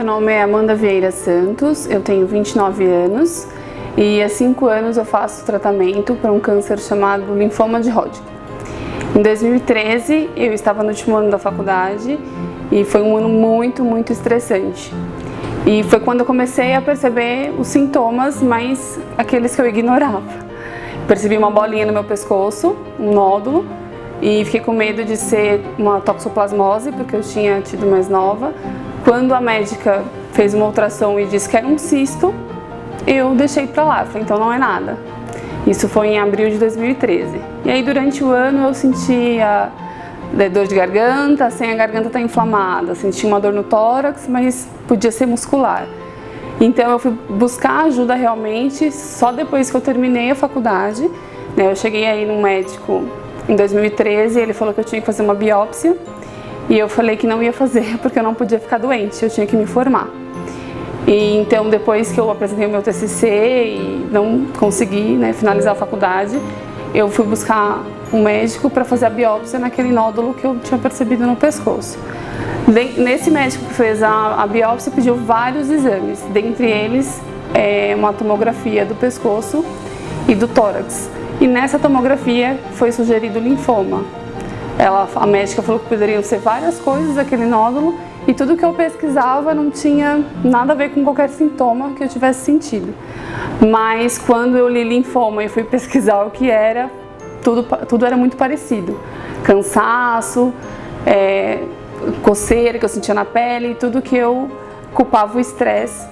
nome é Amanda Vieira Santos, eu tenho 29 anos e há 5 anos eu faço tratamento para um câncer chamado linfoma de Hodgkin. Em 2013 eu estava no último ano da faculdade e foi um ano muito estressante. E foi quando eu comecei a perceber os sintomas, mas aqueles que eu ignorava. Percebi uma bolinha no meu pescoço, um nódulo, e fiquei com medo de ser uma toxoplasmose, porque eu tinha tido mais nova. Quando a médica fez uma ultrassom e disse que era um cisto, eu deixei pra lá, falei, então não é nada. Isso foi em abril de 2013. E aí durante o ano eu sentia dor de garganta, a garganta tá inflamada, sentia uma dor no tórax, mas podia ser muscular. Então eu fui buscar ajuda realmente só depois que eu terminei a faculdade. Eu cheguei aí num médico em 2013, ele falou que eu tinha que fazer uma biópsia e eu falei que não ia fazer porque eu não podia ficar doente, eu tinha que me formar. E então depois que eu apresentei o meu TCC e não consegui finalizar a faculdade, eu fui buscar um médico para fazer a biópsia naquele nódulo que eu tinha percebido no pescoço. Nesse médico que fez a biópsia pediu vários exames, dentre eles uma tomografia do pescoço e do tórax. E nessa tomografia foi sugerido linfoma. A médica falou que poderiam ser várias coisas aquele nódulo e tudo que eu pesquisava não tinha nada a ver com qualquer sintoma que eu tivesse sentido. Mas quando eu li linfoma e fui pesquisar o que era, tudo era muito parecido. Cansaço, coceira que eu sentia na pele, tudo que eu culpava o estresse,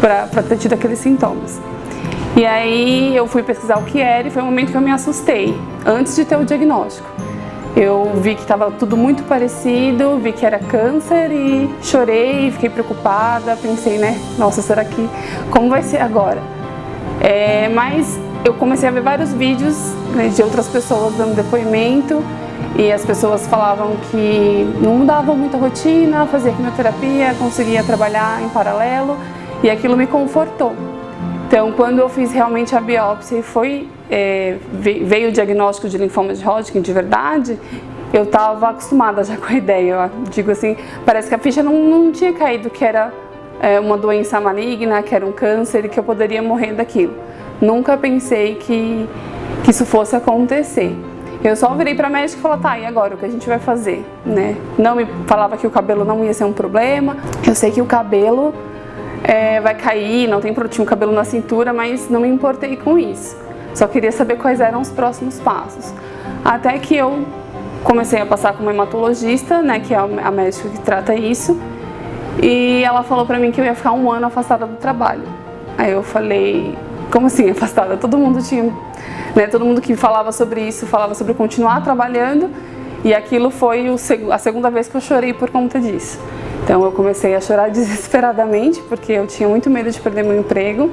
para ter tido aqueles sintomas. E aí eu fui pesquisar o que era e foi um momento que eu me assustei, antes de ter o diagnóstico. Eu vi que estava tudo muito parecido, vi que era câncer e chorei, fiquei preocupada, pensei, nossa, será que, como vai ser agora? Mas eu comecei a ver vários vídeos de outras pessoas dando depoimento e as pessoas falavam que não mudavam muito a rotina, fazia quimioterapia, conseguia trabalhar em paralelo e aquilo me confortou. Então, quando eu fiz realmente a biópsia e veio o diagnóstico de linfoma de Hodgkin de verdade, eu estava acostumada já com a ideia. Eu digo assim, parece que a ficha não tinha caído que era uma doença maligna, que era um câncer e que eu poderia morrer daquilo. Nunca pensei que isso fosse acontecer. Eu só virei para a médica e falei, tá, e agora o que a gente vai fazer? Não me falava que o cabelo não ia ser um problema. Eu sei que o cabelo vai cair, tinha um cabelo na cintura, mas não me importei com isso. Só queria saber quais eram os próximos passos. Até que eu comecei a passar com uma hematologista, que é a médica que trata isso, e ela falou pra mim que eu ia ficar 1 ano afastada do trabalho. Aí eu falei, como assim afastada? Todo mundo que falava sobre isso, falava sobre continuar trabalhando, e aquilo foi a segunda vez que eu chorei por conta disso. Então eu comecei a chorar desesperadamente, porque eu tinha muito medo de perder meu emprego.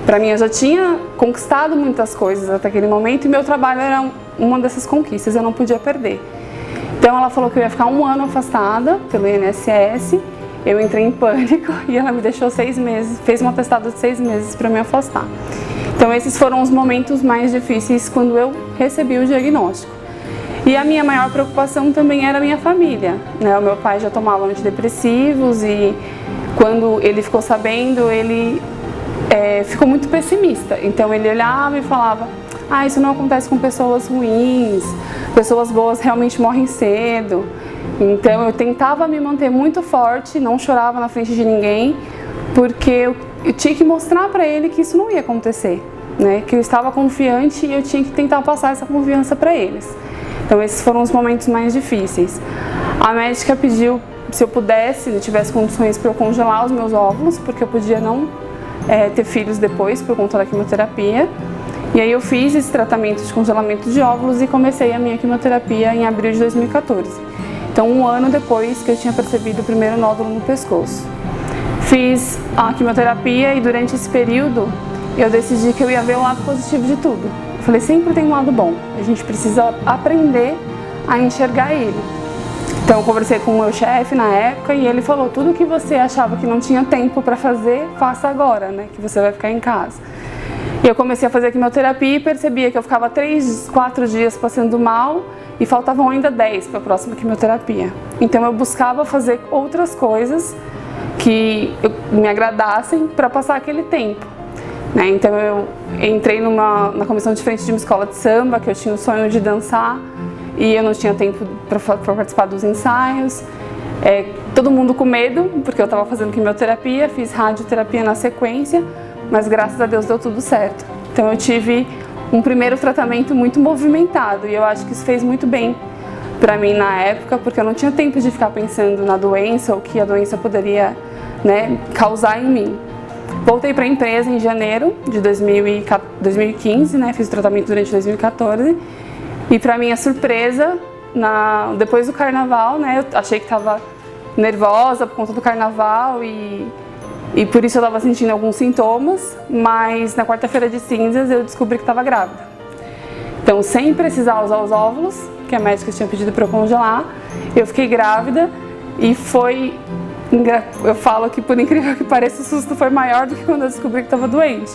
Para mim, eu já tinha conquistado muitas coisas até aquele momento e meu trabalho era uma dessas conquistas, eu não podia perder. Então ela falou que eu ia ficar 1 ano afastada pelo INSS, eu entrei em pânico e ela me deixou 6 meses, fez um atestado de 6 meses para me afastar. Então esses foram os momentos mais difíceis quando eu recebi o diagnóstico. E a minha maior preocupação também era a minha família. O meu pai já tomava antidepressivos e quando ele ficou sabendo, ele ficou muito pessimista. Então ele olhava e falava, isso não acontece com pessoas ruins, pessoas boas realmente morrem cedo. Então eu tentava me manter muito forte, não chorava na frente de ninguém, porque eu tinha que mostrar para ele que isso não ia acontecer, que eu estava confiante e eu tinha que tentar passar essa confiança para eles. Então esses foram os momentos mais difíceis. A médica pediu se eu pudesse, se eu tivesse condições para eu congelar os meus óvulos, porque eu podia não ter filhos depois por conta da quimioterapia. E aí eu fiz esse tratamento de congelamento de óvulos e comecei a minha quimioterapia em abril de 2014. Então 1 ano depois que eu tinha percebido o primeiro nódulo no pescoço. Fiz a quimioterapia e durante esse período eu decidi que eu ia ver o lado positivo de tudo. Eu falei, sempre tem um lado bom, a gente precisa aprender a enxergar ele. Então eu conversei com o meu chefe na época e ele falou, tudo que você achava que não tinha tempo para fazer, faça agora, que você vai ficar em casa. E eu comecei a fazer a quimioterapia e percebia que eu ficava 3, 4 dias passando mal e faltavam ainda 10 para a próxima quimioterapia. Então eu buscava fazer outras coisas que me agradassem para passar aquele tempo, né? Então eu entrei na comissão de frente de uma escola de samba, que eu tinha o sonho de dançar e eu não tinha tempo para participar dos ensaios. Todo mundo com medo, porque eu estava fazendo quimioterapia, fiz radioterapia na sequência, mas graças a Deus deu tudo certo. Então eu tive um primeiro tratamento muito movimentado e eu acho que isso fez muito bem para mim na época, porque eu não tinha tempo de ficar pensando na doença ou o que a doença poderia, né, causar em mim. Voltei para a empresa em janeiro de 2015, né, fiz o tratamento durante 2014 e, para minha surpresa, depois do carnaval, né, eu achei que estava nervosa por conta do carnaval e por isso eu estava sentindo alguns sintomas, mas na quarta-feira de cinzas eu descobri que estava grávida. Então, sem precisar usar os óvulos, que a médica tinha pedido para eu congelar, eu fiquei grávida e eu falo que, por incrível que pareça, o susto foi maior do que quando eu descobri que estava doente.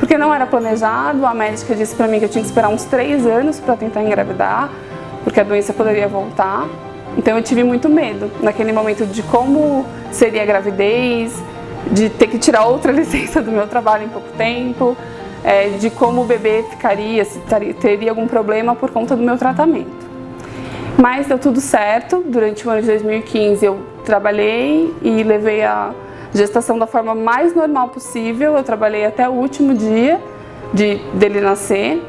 Porque não era planejado, a médica disse para mim que eu tinha que esperar uns 3 anos para tentar engravidar, porque a doença poderia voltar. Então eu tive muito medo naquele momento de como seria a gravidez, de ter que tirar outra licença do meu trabalho em pouco tempo, de como o bebê ficaria, se teria algum problema por conta do meu tratamento. Mas deu tudo certo. Durante o ano de 2015 eu trabalhei e levei a gestação da forma mais normal possível. Eu trabalhei até o último dia dele nascer.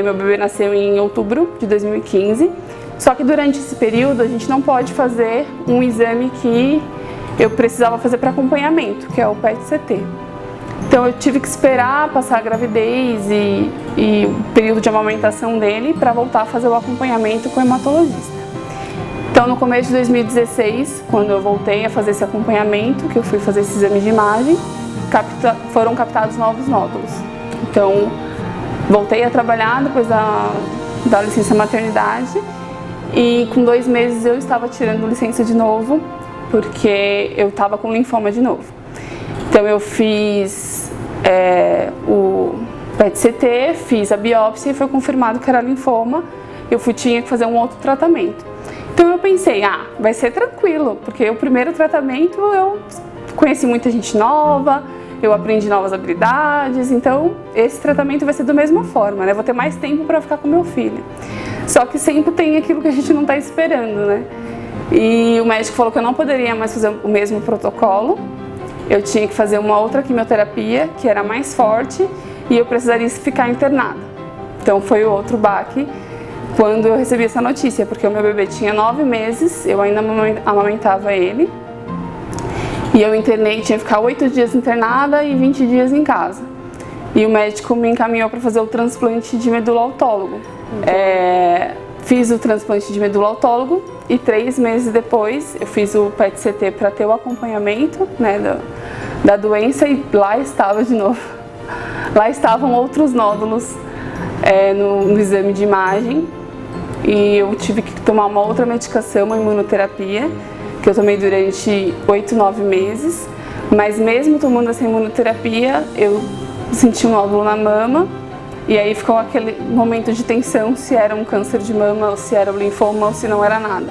Meu bebê nasceu em outubro de 2015. Só que durante esse período a gente não pode fazer um exame que eu precisava fazer para acompanhamento, que é o PET-CT. Então eu tive que esperar passar a gravidez e o período de amamentação dele para voltar a fazer o acompanhamento com o hematologista. Então no começo de 2016, quando eu voltei a fazer esse acompanhamento, que eu fui fazer esse exame de imagem, foram captados novos nódulos. Então voltei a trabalhar depois da licença maternidade e com 2 meses eu estava tirando licença de novo, porque eu estava com linfoma de novo. Então eu fiz o PET-CT, fiz a biópsia e foi confirmado que era linfoma. Tinha que fazer um outro tratamento. Então eu pensei, vai ser tranquilo, porque o primeiro tratamento eu conheci muita gente nova, eu aprendi novas habilidades, então esse tratamento vai ser da mesma forma, né? Eu vou ter mais tempo para ficar com meu filho. Só que sempre tem aquilo que a gente não está esperando, né? E o médico falou que eu não poderia mais fazer o mesmo protocolo. Eu tinha que fazer uma outra quimioterapia, que era mais forte, e eu precisaria ficar internada. Então foi o outro baque quando eu recebi essa notícia, porque o meu bebê tinha 9 meses, eu ainda amamentava ele, e eu internei, tinha que ficar 8 dias internada e 20 dias em casa. E o médico me encaminhou para fazer o transplante de medula autólogo. Fiz o transplante de medula autólogo e 3 meses depois eu fiz o PET-CT para ter o acompanhamento, né, da doença, e lá estava de novo. Lá estavam outros nódulos no exame de imagem e eu tive que tomar uma outra medicação, uma imunoterapia, que eu tomei durante 8, 9 meses, mas mesmo tomando essa imunoterapia eu senti um nódulo na mama. E aí ficou aquele momento de tensão, se era um câncer de mama, ou se era um linfoma, ou se não era nada.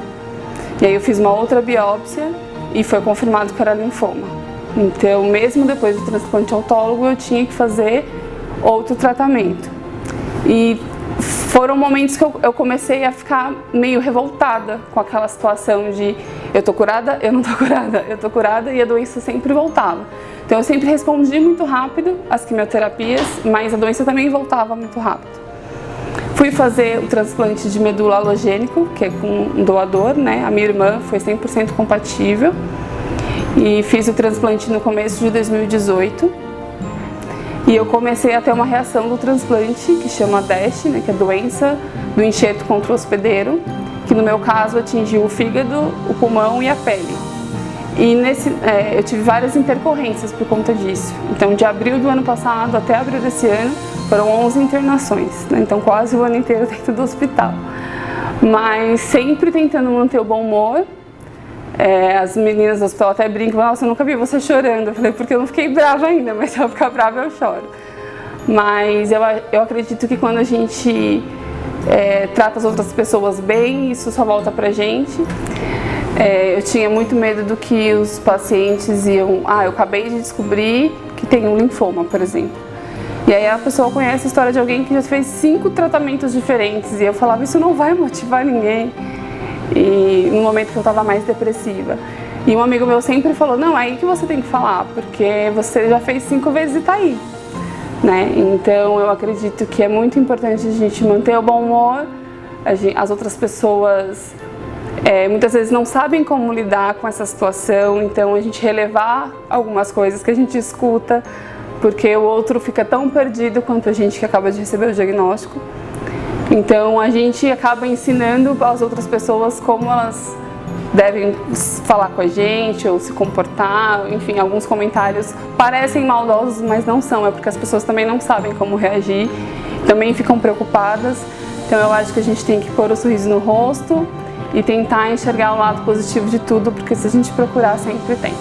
E aí eu fiz uma outra biópsia e foi confirmado que era linfoma. Então, mesmo depois do transplante autólogo, eu tinha que fazer outro tratamento. E foram momentos que eu comecei a ficar meio revoltada com aquela situação de eu tô curada, eu não tô curada, eu tô curada, e a doença sempre voltava. Então eu sempre respondi muito rápido às quimioterapias, mas a doença também voltava muito rápido. Fui fazer o transplante de medula halogênico, que é com um doador, né? A minha irmã foi 100% compatível. E fiz o transplante no começo de 2018. E eu comecei a ter uma reação do transplante, que chama DASH, né? Que é doença do enxerto contra o hospedeiro, que no meu caso atingiu o fígado, o pulmão e a pele. E eu tive várias intercorrências por conta disso. Então, de abril do ano passado até abril desse ano, foram 11 internações, né? Então quase o ano inteiro dentro do hospital. Mas sempre tentando manter o bom humor. As meninas do hospital até brincam, nossa, eu nunca vi você chorando. Eu falei, porque eu não fiquei brava ainda, mas se eu ficar brava eu choro. Mas eu acredito que quando a gente trata as outras pessoas bem, isso só volta pra gente. Eu tinha muito medo do que os pacientes iam... eu acabei de descobrir que tem um linfoma, por exemplo. E aí a pessoa conhece a história de alguém que já fez 5 tratamentos diferentes e eu falava, isso não vai motivar ninguém. E no momento que eu estava mais depressiva. E um amigo meu sempre falou, não, é aí que você tem que falar, porque você já fez 5 vezes e tá aí. Né? Então eu acredito que é muito importante a gente manter o bom humor. As outras pessoas muitas vezes não sabem como lidar com essa situação, então a gente relevar algumas coisas que a gente escuta, porque o outro fica tão perdido quanto a gente que acaba de receber o diagnóstico. Então a gente acaba ensinando as outras pessoas como elas devem falar com a gente ou se comportar, enfim, alguns comentários parecem maldosos, mas não são, é porque as pessoas também não sabem como reagir, também ficam preocupadas. Então eu acho que a gente tem que pôr o sorriso no rosto e tentar enxergar o lado positivo de tudo, porque se a gente procurar, sempre tem.